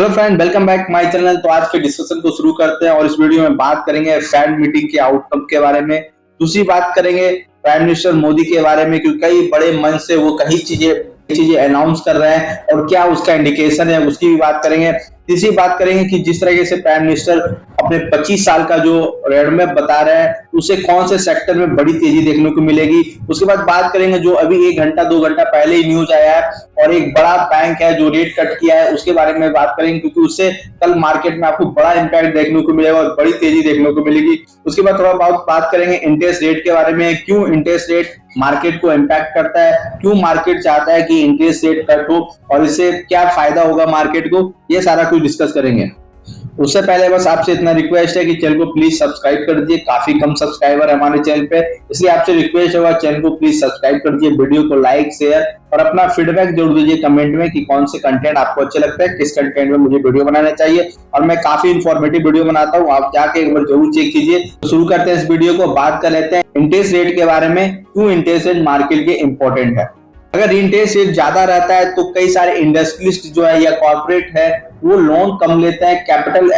Hello friend, welcome back my channel. तो आज के डिस्कशन को शुरू करते हैं और इस वीडियो में बात करेंगे फेड मीटिंग के आउटकम के बारे में। दूसरी बात करेंगे प्राइम मिनिस्टर मोदी के बारे में, क्योंकि कई बड़े मंच से वो कई चीजें अनाउंस कर रहे हैं और क्या उसका इंडिकेशन है उसकी भी बात करेंगे। तीसरी बात करेंगे कि जिस तरीके से प्राइम मिनिस्टर अपने 25 साल का जो रोडमैप बता रहे हैं उसे कौन से सेक्टर में बड़ी तेजी देखने को मिलेगी। उसके बाद बात करेंगे जो अभी 1 घंटा 2 घंटा पहले ही न्यूज आया है और एक बड़ा बैंक है जो रेट कट किया है, उसके बारे में बात करेंगे, क्योंकि उससे कल मार्केट में आपको बड़ा इंपैक्ट देखने को मिलेगा और बड़ी तेजी देखने को मिलेगी। उसके बाद थोड़ा बहुत बात करेंगे इंटरेस्ट रेट के बारे में, क्यों इंटरेस्ट रेट मार्केट को इम्पैक्ट करता है, क्यों मार्केट चाहता है कि इंटरेस्ट रेट कट हो और इससे क्या फायदा होगा मार्केट को, ये सारा कुछ डिस्कस करेंगे। उससे पहले बस आपसे इतना रिक्वेस्ट है कि चैनल को प्लीज सब्सक्राइब कर दीजिए। काफी कम सब्सक्राइबर है हमारे चैनल पे, इसलिए आपसे रिक्वेस्ट होगा चैनल को प्लीज सब्सक्राइब कर दीजिए, वीडियो को लाइक शेयर और अपना फीडबैक जरूर दीजिए कमेंट में कि कौन से कंटेंट आपको अच्छे लगते हैं, किस कंटेंट में मुझे वीडियो बनाना चाहिए। और मैं काफी इंफॉर्मेटिव वीडियो बनाता हूँ, आप जाके एक बार जरूर चेक कीजिए। तो शुरू करते हैं इस वीडियो को। बात कर लेते हैं इंटरेस्ट रेट के बारे में, क्यों इंटरेस्ट रेट मार्केट के इंपॉर्टेंट है। अगर इंटरेस्ट रेट ज्यादा रहता है तो कई सारे इंडस्ट्रियलिस्ट जो है या कॉर्पोरेट है वो लोन कम लेते हैं, कैपिटल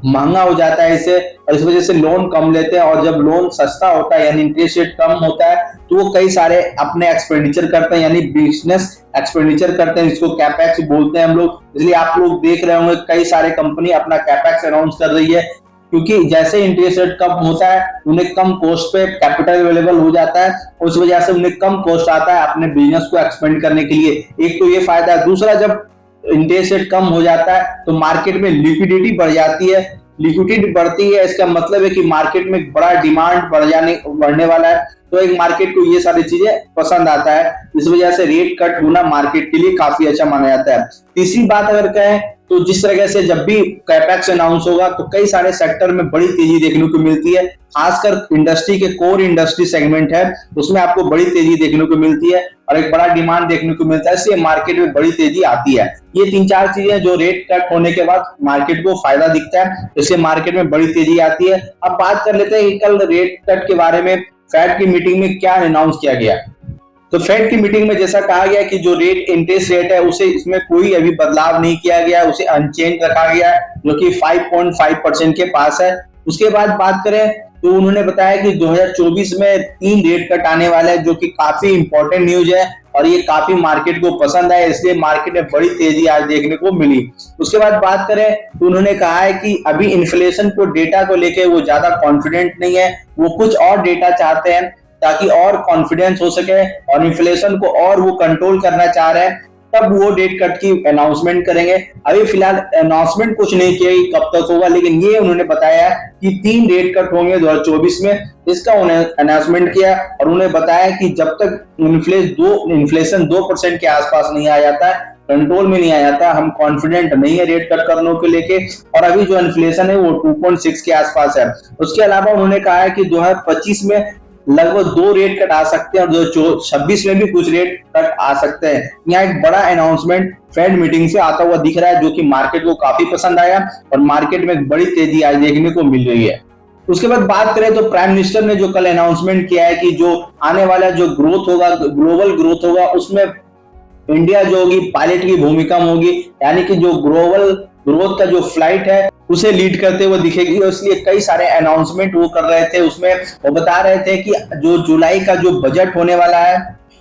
महंगा हो जाता है इससे, और इस वजह से लोन कम लेते हैं। और जब लोन सस्ता होता है यानी इंटरेस्ट रेट कम होता है तो वो कई सारे अपने एक्सपेंडिचर करते हैं, यानी बिजनेस एक्सपेंडिचर करते हैं, जिसको कैपेक्स बोलते हैं हम लोग। इसलिए आप लोग देख रहे होंगे कई सारे कंपनी अपना कैपेक्स अनाउंस कर रही है, क्योंकि जैसे इंटरेस्ट रेट कम होता है उन्हें कम कॉस्ट पे कैपिटल अवेलेबल हो जाता है, उस वजह से उन्हें कम कॉस्ट आता है अपने बिजनेस को एक्सपेंड करने के लिए। एक तो ये फायदा है। दूसरा, जब इंटरेस्ट रेट कम हो जाता है तो मार्केट में लिक्विडिटी बढ़ जाती है। लिक्विडिटी बढ़ती है इसका मतलब है कि मार्केट में बड़ा डिमांड बढ़ने वाला है, तो एक मार्केट को ये सारी चीजें पसंद आता है। इस वजह से रेट कट होना मार्केट के लिए काफी अच्छा माना जाता है। तीसरी बात अगर कहें तो जिस तरह से जब भी कैपेक्स अनाउंस होगा तो कई सारे सेक्टर में बड़ी तेजी देखने को मिलती है, खासकर इंडस्ट्री के कोर इंडस्ट्री सेगमेंट है उसमें आपको बड़ी तेजी देखने को मिलती है और एक बड़ा डिमांड देखने को मिलता है, इसलिए मार्केट में बड़ी तेजी आती है। ये 3-4 चीजें जो रेट कट होने के बाद मार्केट को फायदा दिखता है, इससे मार्केट में बड़ी तेजी आती है। अब बात कर लेते हैं कि कल रेट कट के बारे में फेड की मीटिंग में क्या अनाउंस किया गया। तो फेड की मीटिंग में जैसा कहा गया कि जो रेट इंटरेस्ट रेट है उसे इसमें कोई अभी बदलाव नहीं किया गया, उसे अनचेंज रखा गया है, जो कि 5.5% के पास है। उसके बाद बात करें तो उन्होंने बताया कि 2024 में 3 रेट कट आने वाला है, जो कि काफी इंपॉर्टेंट न्यूज है और ये काफी मार्केट को पसंद है, इसलिए मार्केट में बड़ी तेजी आज देखने को मिली। उसके बाद बात करें तो उन्होंने कहा है कि अभी इन्फ्लेशन को डेटा को लेकर वो ज्यादा कॉन्फिडेंट नहीं है, वो कुछ और डेटा चाहते हैं ताकि और कॉन्फिडेंस हो सके और इन्फ्लेशन को और वो कंट्रोल करना चाह रहे हैं, तब वो रेट कट की अनाउंसमेंट करेंगे। अभी फिलहाल अनाउंसमेंट कुछ नहीं किया कब तक होगा, लेकिन ये उन्होंने बताया कि 3 रेट कट होंगे 2024 में, इसका उन्हें अनाउंसमेंट किया। और उन्हें बताया कि जब तक इन्फ्लेशन 2% के आसपास नहीं आ जाता है, कंट्रोल में नहीं आ जाता, हम कॉन्फिडेंट नहीं है रेट कट करने को लेके। और अभी जो इन्फ्लेशन है वो 2.6 के आसपास है। उसके अलावा उन्होंने कहा है कि 2025 में लगभग 2 रेट कट आ सकते हैं और 2026 में भी कुछ रेट कट आ सकते हैं। यहाँ एक बड़ा अनाउंसमेंट फेड मीटिंग से आता हुआ दिख रहा है, जो कि मार्केट को काफी पसंद आया और मार्केट में बड़ी तेजी आज देखने को मिल रही है। उसके बाद बात करें तो प्राइम मिनिस्टर ने जो कल अनाउंसमेंट किया है कि जो आने वाला जो ग्रोथ होगा, ग्लोबल ग्रोथ होगा, उसमें इंडिया जो होगी पायलट की भूमिका में होगी, यानी कि जो ग्लोबल ग्रोथ का जो फ्लाइट है उसे लीड करते हुए दिखेगी। इसलिए कई सारे अनाउंसमेंट वो कर रहे थे, उसमें वो बता रहे थे कि जो जुलाई का जो बजट होने वाला है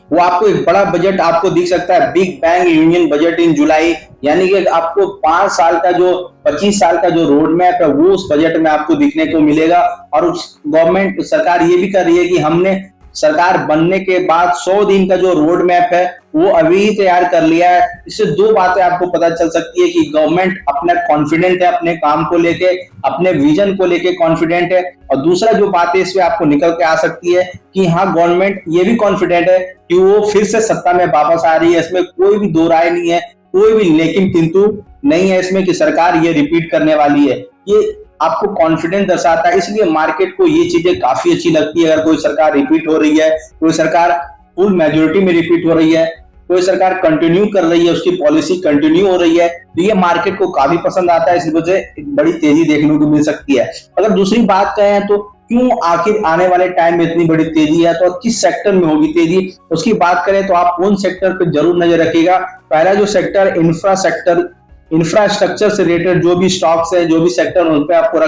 वो आपको एक बड़ा बजट आपको दिख सकता है, big bang union budget in July, यानी कि आपको 5 साल का जो 25 साल का जो रोड मैप है वो उस बजट में आपको दिखने को मिलेगा। और गवर्नमेंट सरकार ये भी कर रही है कि हमने सरकार बनने के बाद 100 दिन का जो रोड मैप है वो अभी ही तैयार कर लिया है। इससे 2 बातें आपको पता चल सकती है कि गवर्नमेंट अपना कॉन्फिडेंट है अपने काम को लेके, अपने विजन को लेके कॉन्फिडेंट है। और दूसरा जो बात है इसमें आपको निकल के आ सकती है कि हाँ, गवर्नमेंट ये भी कॉन्फिडेंट है कि वो फिर से सत्ता में वापस आ रही है। इसमें कोई भी दो राय नहीं है, कोई भी लेकिन किंतु नहीं है इसमें कि सरकार ये रिपीट करने वाली है। ये आपको कॉन्फिडेंस दर्शाता है, इसलिए मार्केट को ये चीजें काफी अच्छी लगती है। अगर कोई सरकार रिपीट हो रही है, कोई सरकार फुल मेजोरिटी में रिपीट हो रही है, कोई सरकार कंटिन्यू कर रही है, उसकी पॉलिसी कंटिन्यू हो रही है, तो ये मार्केट को काफी पसंद आता है। इस वजह से एक बड़ी तेजी देखने को मिल सकती है। अगर दूसरी बात कहें तो क्यों आखिर आने वाले टाइम में इतनी बड़ी तेजी है, तो किस सेक्टर में होगी तेजी, उसकी बात करें तो आप उन सेक्टर पर जरूर नजर रखिएगा। पहला जो सेक्टर इंफ्रा सेक्टर इंफ्रास्ट्रक्चर से रिलेटेड जो भी स्टॉक्स है, जो भी सेक्टर, उन पे आपको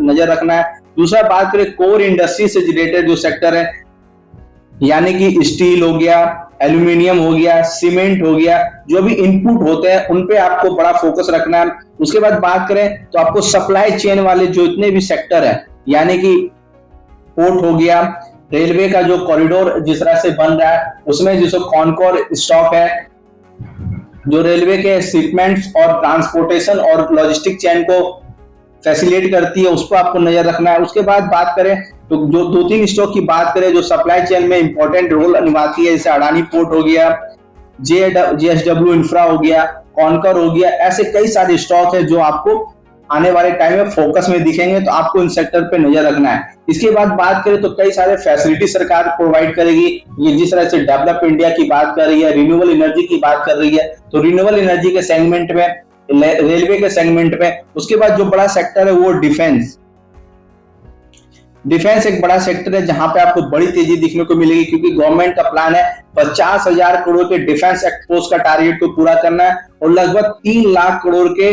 नजर रखना है। दूसरा बात करें कोर इंडस्ट्री से रिलेटेड जो सेक्टर है, यानी कि स्टील हो गया, एल्यूमिनियम हो गया, सीमेंट हो गया, जो भी इनपुट होते हैं उन पे आपको बड़ा फोकस रखना है। उसके बाद बात करें तो आपको सप्लाई चेन वाले जो इतने भी सेक्टर है, यानी कि पोर्ट हो गया, रेलवे का जो कॉरिडोर जिस तरह से बन रहा है उसमें जो कॉनकोर स्टॉक है, जो रेलवे के शिपमेंट्स और ट्रांसपोर्टेशन और लॉजिस्टिक चेन को फैसिलिटेट करती है, उस पर आपको नजर रखना है। उसके बाद बात करें तो जो 2-3 स्टॉक की बात करें जो सप्लाई चेन में इंपॉर्टेंट रोल निभाती है, जैसे अडानी पोर्ट हो गया, JSW इंफ्रा हो गया, कॉनकर हो गया, ऐसे कई सारे स्टॉक है जो आपको आने वाले टाइम में फोकस में दिखेंगे, तो आपको इन सेक्टर पे नजर रखना है। इसके बाद बात करें तो कई सारे फैसिलिटी सरकार प्रोवाइड करेगी, ये जिस तरह से डेवलप इंडिया की बात कर रही है, रिन्यूएबल एनर्जी की बात कर रही है, तो रिन्यूएबल एनर्जी के सेगमेंट में, रेलवे के सेगमेंट में। उसके बाद जो बड़ा सेक्टर है वो डिफेंस एक बड़ा सेक्टर है जहां पे आपको बड़ी तेजी दिखने को मिलेगी, क्योंकि गवर्नमेंट का प्लान है 50,000 करोड़ के डिफेंस एक्सपोर्ट का टारगेट को पूरा करना है और लगभग 3 लाख करोड़ के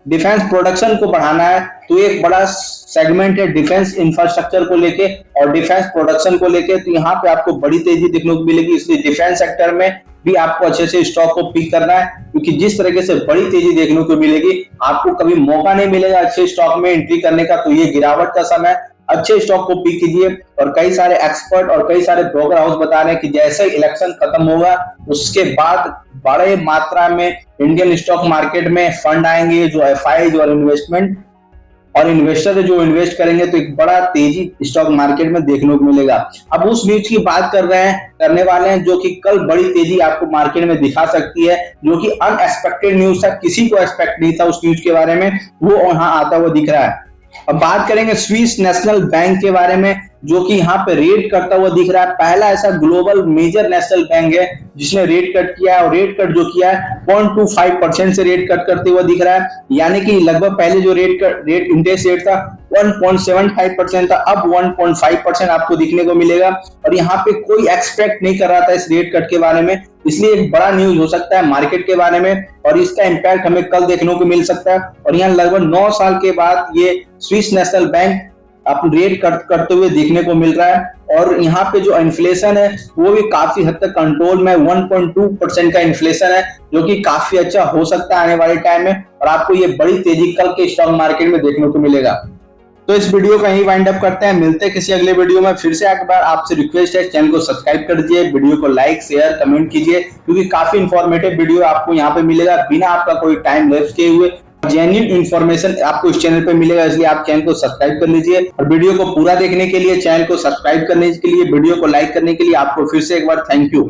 डिफेंस प्रोडक्शन को बढ़ाना है। तो एक बड़ा सेगमेंट है डिफेंस इंफ्रास्ट्रक्चर को लेके और डिफेंस प्रोडक्शन को लेके, तो यहाँ पे आपको बड़ी तेजी देखने को मिलेगी। इसलिए डिफेंस सेक्टर में भी आपको अच्छे से स्टॉक को पिक करना है, क्योंकि जिस तरीके से बड़ी तेजी देखने को मिलेगी, आपको कभी मौका नहीं मिलेगा अच्छे स्टॉक में एंट्री करने का। तो ये गिरावट का समय, अच्छे स्टॉक को पिक कीजिए। और कई सारे एक्सपर्ट और कई सारे ब्रोकर हाउस बता रहे हैं कि जैसे इलेक्शन खत्म होगा उसके बाद बड़े मात्रा में इंडियन स्टॉक मार्केट में फंड आएंगे, जो एफआई और इन्वेस्टमेंट और इन्वेस्टर जो इन्वेस्ट करेंगे, तो एक बड़ा तेजी स्टॉक मार्केट में देखने को मिलेगा। अब उस न्यूज की बात करने वाले हैं जो कि कल बड़ी तेजी आपको मार्केट में दिखा सकती है, जो कि अनएक्सपेक्टेड न्यूज था, किसी को एक्सपेक्ट नहीं था उस न्यूज के बारे में, वो वहां आता हुआ दिख रहा है। अब बात करेंगे स्विस नेशनल बैंक के बारे में, जो कि यहाँ पे रेट करता हुआ दिख रहा है। पहला ऐसा ग्लोबल मेजर नेशनल बैंक है जिसने रेट कट किया है, और रेट कट जो किया है 0.25% से रेट कट करते हुए दिख रहा है, यानी कि लगभग पहले जो रेट इंटरेस्ट रेट था 1.75% था, अब 1.5% आपको दिखने को मिलेगा। और यहाँ पे कोई एक्सपेक्ट नहीं कर रहा था इस रेट कट के बारे में, इसलिए एक बड़ा न्यूज हो सकता है मार्केट के बारे में, और इसका इंपैक्ट हमें कल देखने को मिल सकता है। और यहाँ लगभग 9 साल के बाद ये स्विस नेशनल बैंक अपने रेट कट करते हुए देखने को मिल रहा है। और यहाँ पे जो इन्फ्लेशन है वो भी काफी हद तक कंट्रोल में, 1.2% का इन्फ्लेशन है, जो कि काफी अच्छा हो सकता है आने वाले टाइम में, और आपको ये बड़ी तेजी कल के स्टॉक मार्केट में देखने को मिलेगा। तो इस वीडियो का यही वाइंड अप करते हैं, मिलते हैं किसी अगले वीडियो में। फिर से एक बार आपसे रिक्वेस्ट है, चैनल को सब्सक्राइब कर दीजिए, वीडियो को लाइक शेयर कमेंट कीजिए, क्योंकि काफी इंफॉर्मेटिव वीडियो आपको यहाँ पे मिलेगा बिना आपका कोई टाइम वेस्ट किए हुए। जेन्युइन इंफॉर्मेशन आपको इस चैनल पे मिलेगा, इसलिए आप चैनल को सब्सक्राइब कर लीजिए। और वीडियो को पूरा देखने के लिए, चैनल को सब्सक्राइब करने के लिए, वीडियो को लाइक करने के लिए आपको फिर से एक बार थैंक यू।